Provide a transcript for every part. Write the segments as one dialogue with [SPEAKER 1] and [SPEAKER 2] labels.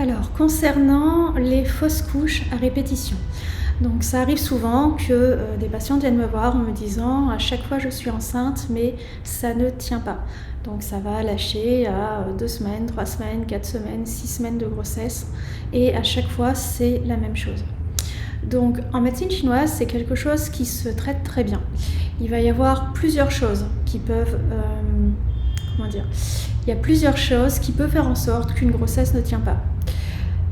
[SPEAKER 1] Alors, concernant les fausses couches à répétition, donc ça arrive souvent que des patientes viennent me voir en me disant à chaque fois je suis enceinte mais ça ne tient pas. Donc ça va lâcher à 2 semaines, 3 semaines, 4 semaines, 6 semaines de grossesse et à chaque fois c'est la même chose. Donc en médecine chinoise c'est quelque chose qui se traite très bien. Il va y avoir plusieurs choses qui peuvent... Il y a plusieurs choses qui peuvent faire en sorte qu'une grossesse ne tient pas.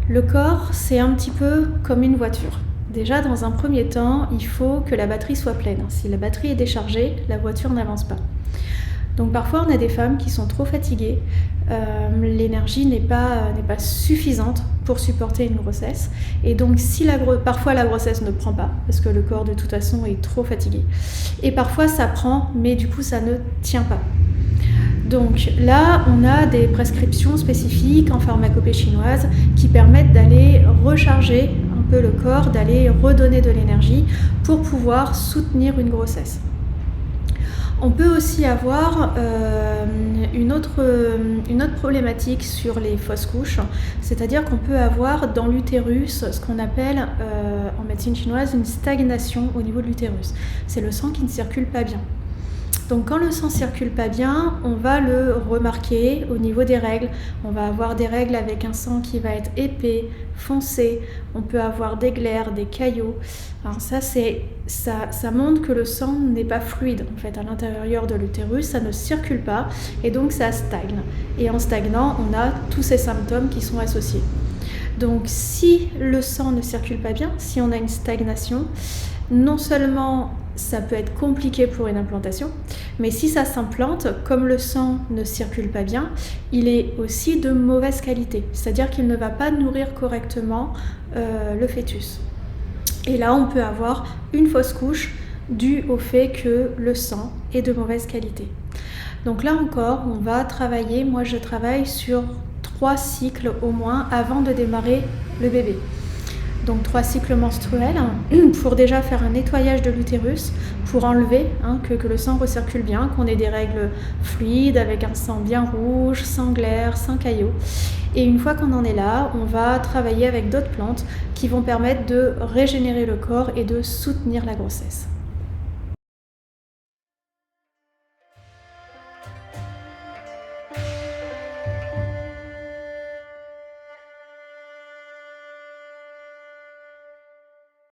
[SPEAKER 1] Le corps, c'est un petit peu comme une voiture. Déjà, dans un premier temps, il faut que la batterie soit pleine. Si la batterie est déchargée, la voiture n'avance pas. Donc parfois, on a des femmes qui sont trop fatiguées, l'énergie n'est pas suffisante pour supporter une grossesse. Et donc, parfois la grossesse ne prend pas, parce que le corps de toute façon est trop fatigué. Et parfois, ça prend, mais du coup, ça ne tient pas. Donc là, on a des prescriptions spécifiques en pharmacopée chinoise qui permettent d'aller recharger un peu le corps, d'aller redonner de l'énergie pour pouvoir soutenir une grossesse. On peut aussi avoir une autre problématique sur les fausses couches, c'est-à-dire qu'on peut avoir dans l'utérus ce qu'on appelle en médecine chinoise une stagnation au niveau de l'utérus. C'est le sang qui ne circule pas bien. Donc quand le sang ne circule pas bien, on va le remarquer au niveau des règles. On va avoir des règles avec un sang qui va être épais, foncé. On peut avoir des glaires, des caillots. Alors ça montre que le sang n'est pas fluide. En fait, à l'intérieur de l'utérus, ça ne circule pas et donc ça stagne. Et en stagnant, on a tous ces symptômes qui sont associés. Donc si le sang ne circule pas bien, si on a une stagnation, non seulement ça peut être compliqué pour une implantation, mais si ça s'implante, comme le sang ne circule pas bien, il est aussi de mauvaise qualité, c'est-à-dire qu'il ne va pas nourrir correctement le fœtus. Et là, on peut avoir une fausse couche due au fait que le sang est de mauvaise qualité. Donc là encore, on va travailler, moi je travaille sur 3 cycles au moins avant de démarrer le bébé. Donc 3 cycles menstruels pour déjà faire un nettoyage de l'utérus, pour enlever que le sang recircule bien, qu'on ait des règles fluides avec un sang bien rouge, sans glaire, sans caillots. Et une fois qu'on en est là, on va travailler avec d'autres plantes qui vont permettre de régénérer le corps et de soutenir la grossesse.